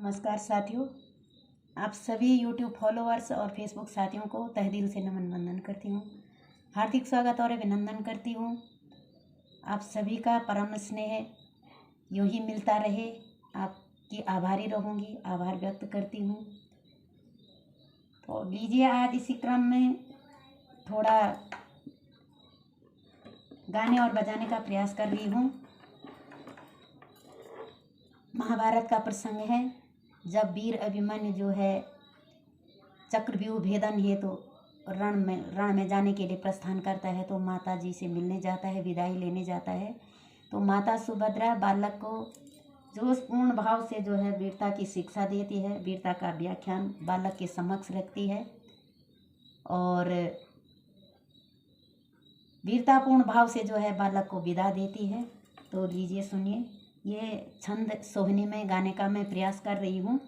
नमस्कार साथियों, आप सभी YouTube फॉलोअर्स और फेसबुक साथियों को तहे दिल से नमन वंदन करती हूँ। हार्दिक स्वागत और अभिनंदन करती हूँ। आप सभी का परम स्नेह यूँ ही मिलता रहे, आपकी आभारी रहूँगी, आभार व्यक्त करती हूँ। तो लीजिए, आज इसी क्रम में थोड़ा गाने और बजाने का प्रयास कर रही हूँ। महाभारत का प्रसंग है, जब वीर अभिमन्यु जो है चक्रव्यूह भेदन हेतु रण में जाने के लिए प्रस्थान करता है, तो माता जी से मिलने जाता है, विदाई लेने जाता है। तो माता सुभद्रा बालक को जोशपूर्ण भाव से जो है वीरता की शिक्षा देती है, वीरता का व्याख्यान बालक के समक्ष रखती है और वीरतापूर्ण भाव से जो है बालक को विदा देती है। तो लीजिए सुनिए, ये छंद सोहनी में गाने का मैं प्रयास कर रही हूँ।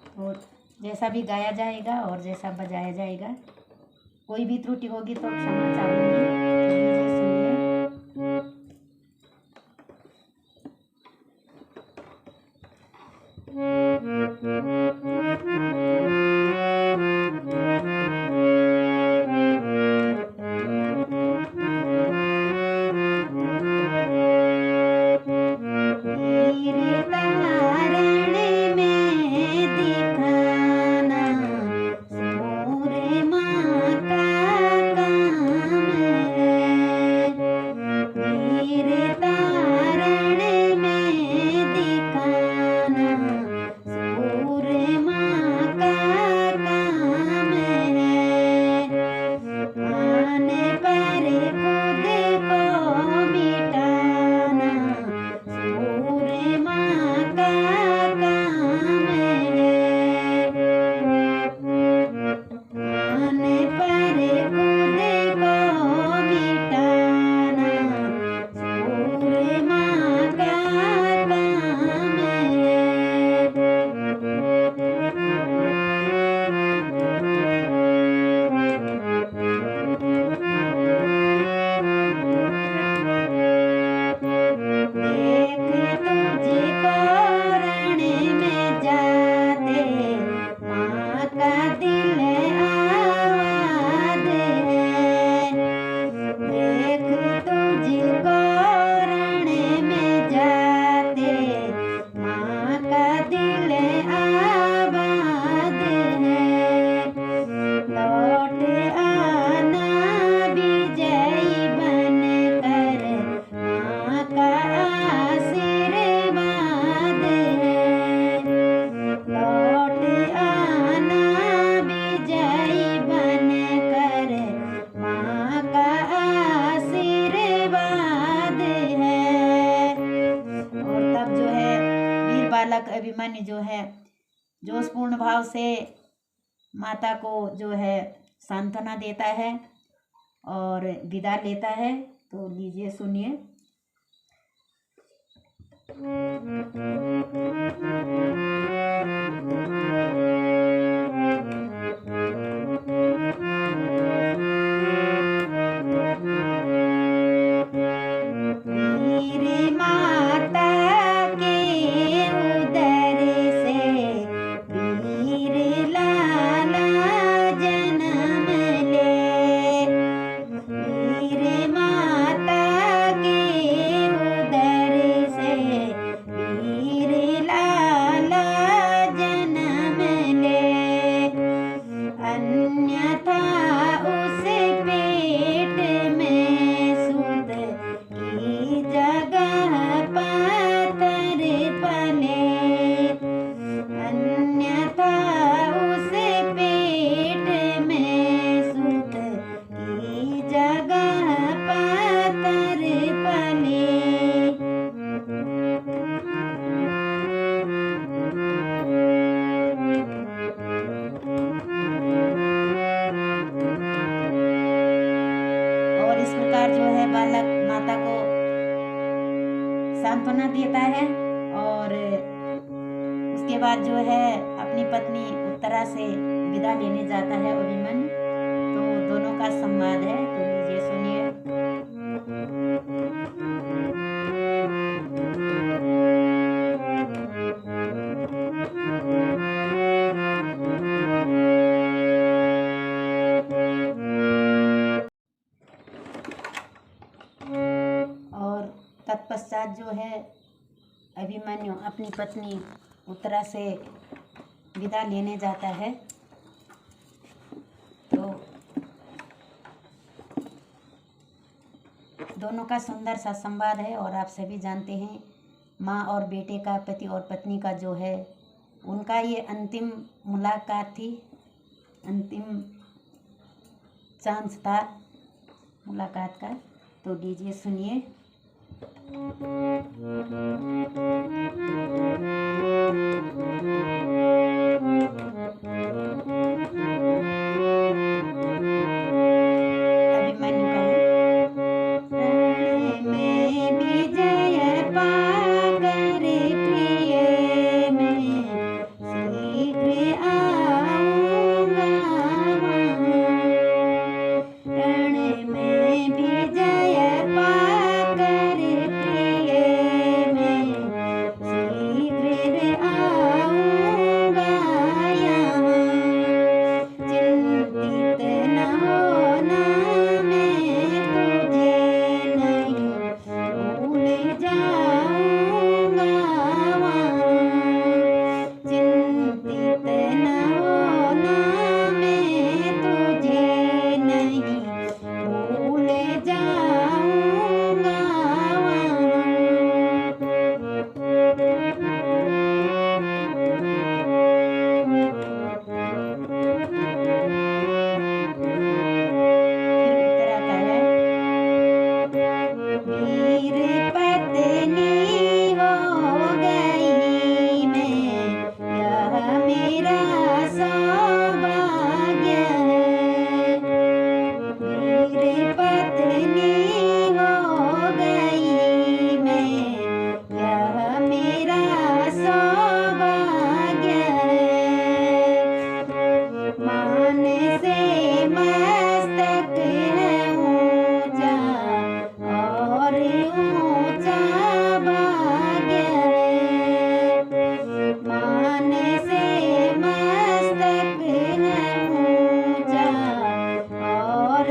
तो जैसा भी गाया जाएगा और जैसा बजाया जाएगा, कोई भी त्रुटि होगी तो क्षमा चाहूँगी। तो लीजिए सुनिए। बालक अभिमन्यु जो है जोशपूर्ण भाव से माता को जो है सांत्वना देता है और विदा लेता है। तो लीजिए सुनिए। जो है बालक माता को सांत्वना देता है और उसके बाद जो है अपनी पत्नी उत्तरा से विदा लेने जाता है अभिमन्यु। तो दोनों का संवाद है, तो लीजिए सुनिए। पश्चात जो है अभिमन्यु अपनी पत्नी उत्तरा से विदा लेने जाता है। तो दोनों का सुंदर सा संवाद है और आप सभी जानते हैं माँ और बेटे का, पति और पत्नी का जो है उनका ये अंतिम मुलाकात थी, अंतिम चांस था मुलाकात का। तो लीजिए सुनिए। अभिमन्यु का है। रण में विजय पाकर प्रिय मैं शीघ्र आऊंगा वहाँ। रण में विजय पाकर प्रिय मैं शीघ्र आऊंगा यहाँ। चिंतित न होना मैं तुझे नहीं भूल जाऊंगा वहाँ। चिंतित न होना मैं तुझे नहीं भूल जाऊंगा वहाँ। फिर उत्तरा का है। वीर पत्नी हो गई मैं, यह मेरा सौभाग्य है। वीर पत्नी हो गई मैं, यह मेरा सौभाग्य है। मान से मस्तक है ऊंचा और ऊंचा भाग्य है। मान से मस्तक है ऊंचा और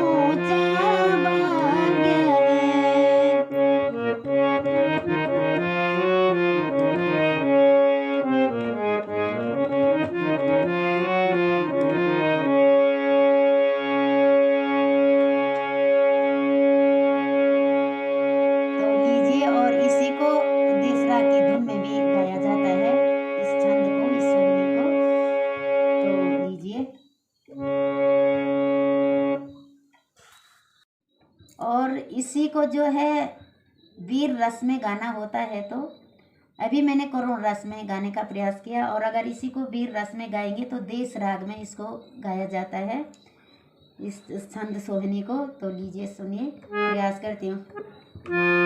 ऊंचा भाग्य तो लीजिए, और इसी को देसरा की धुन में भी गाया जाता है, इस छंद को, इस सोहनी को। तो लीजिए। और इसी को जो है वीर रस में गाना होता है। तो अभी मैंने करुण रस में गाने का प्रयास किया, और अगर इसी को वीर रस में गाएंगे तो देश राग में इसको गाया जाता है, इस छंद सोहनी को। तो लीजिए सुनिए, प्रयास करती हूँ। वीर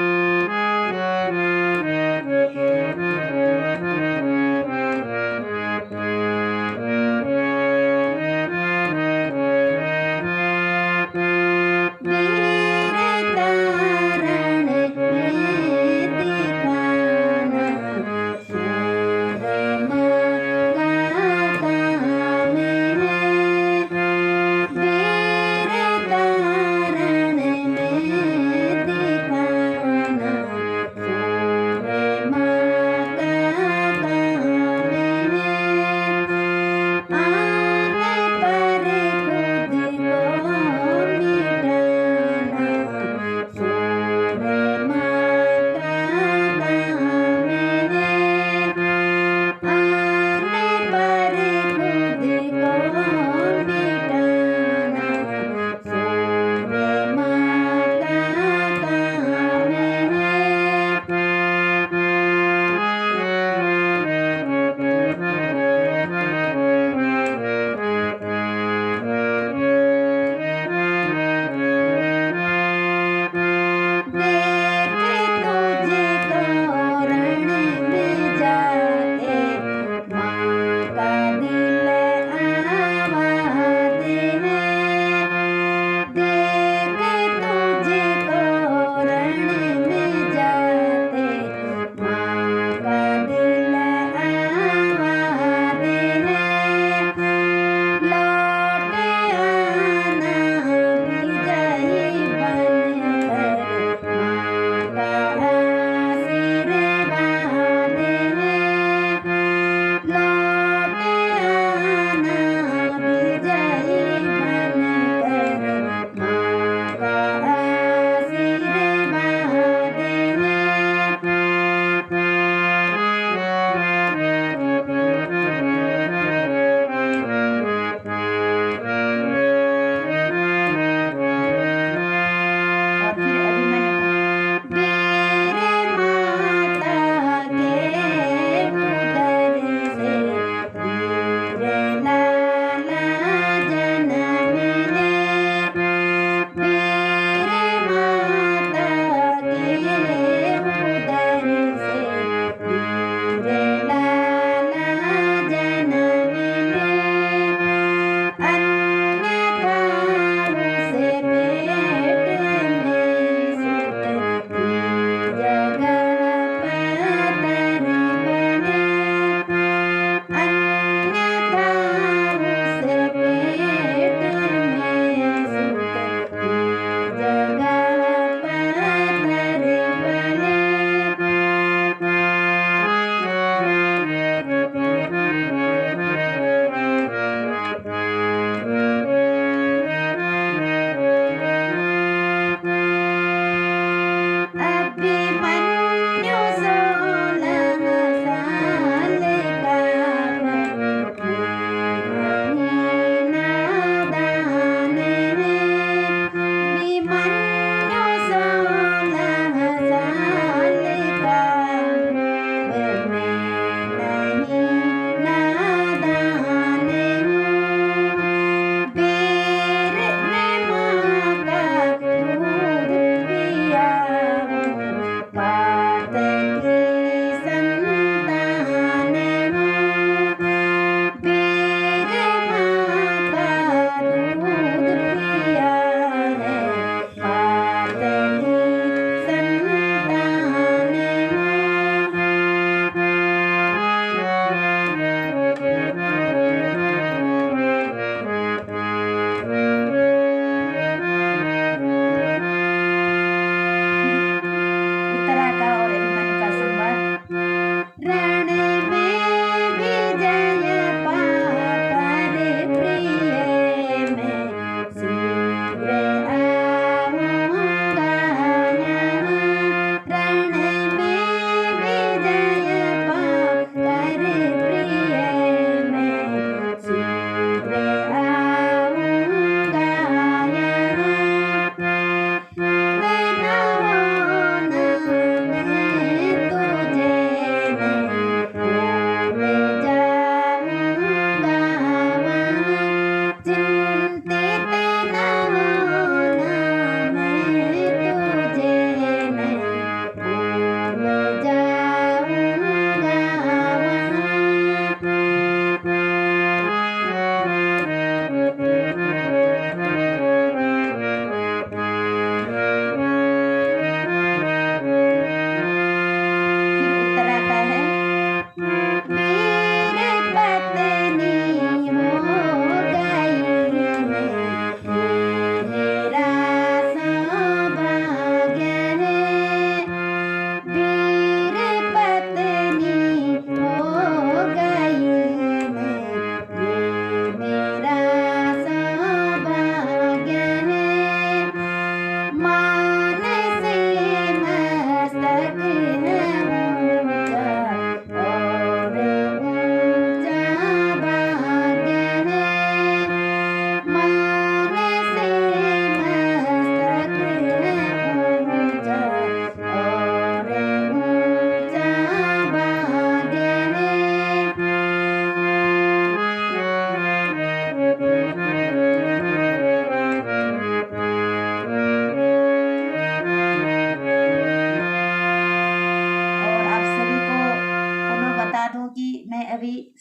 अभी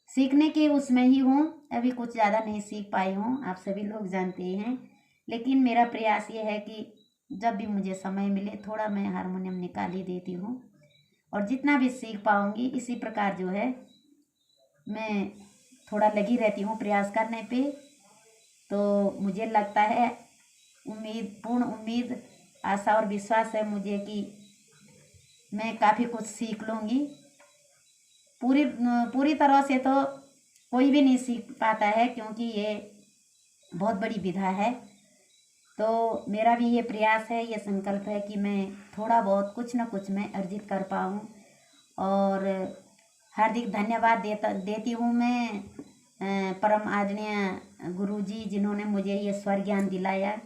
सीखने के उसमें ही हूँ। अभी कुछ ज़्यादा नहीं सीख पाई हूँ, आप सभी लोग जानते हैं। लेकिन मेरा प्रयास ये है कि जब भी मुझे समय मिले थोड़ा मैं हारमोनियम निकाल ही देती हूँ, और जितना भी सीख पाऊँगी इसी प्रकार जो है मैं थोड़ा लगी रहती हूँ प्रयास करने पे। तो मुझे लगता है, पूर्ण उम्मीद, आशा और विश्वास है मुझे कि मैं काफ़ी कुछ सीख लूँगी। पूरी तरह से तो कोई भी नहीं सीख पाता है, क्योंकि ये बहुत बड़ी विधा है। तो मेरा भी ये प्रयास है, ये संकल्प है कि मैं थोड़ा बहुत कुछ न कुछ मैं अर्जित कर पाऊँ। और हार्दिक धन्यवाद देती हूँ मैं परम आदरणीय गुरुजी, जिन्होंने मुझे ये स्वर ज्ञान दिलाया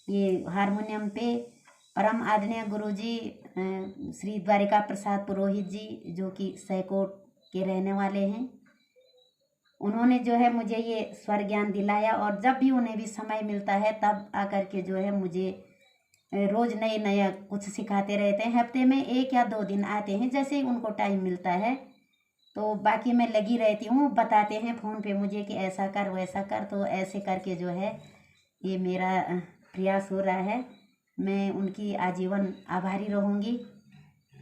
ये हारमोनियम पे। परम आदरणीय गुरुजी श्री द्वारिका प्रसाद पुरोहित जी, जो कि सैकोट के रहने वाले हैं, उन्होंने जो है मुझे ये स्वर ज्ञान दिलाया। और जब भी उन्हें भी समय मिलता है तब आकर के जो है मुझे रोज़ नए नया कुछ सिखाते रहते हैं। हफ्ते में 1 या 2 दिन आते हैं, जैसे ही उनको टाइम मिलता है। तो बाकी मैं लगी रहती हूँ, बताते हैं फ़ोन पे मुझे कि ऐसा कर वैसा कर। तो ऐसे करके जो है ये मेरा प्रयास हो रहा है। मैं उनकी आजीवन आभारी रहूँगी।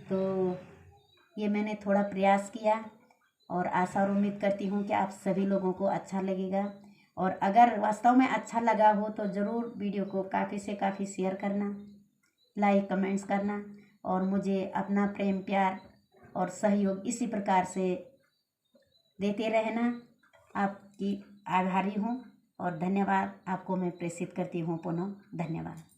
तो ये मैंने थोड़ा प्रयास किया, और आशा और उम्मीद करती हूँ कि आप सभी लोगों को अच्छा लगेगा। और अगर वास्तव में अच्छा लगा हो तो ज़रूर वीडियो को काफ़ी से काफ़ी शेयर करना, लाइक कमेंट्स करना, और मुझे अपना प्रेम प्यार और सहयोग इसी प्रकार से देते रहना। आपकी आभारी हूँ, और धन्यवाद आपको मैं प्रेषित करती हूँ पुनः। धन्यवाद।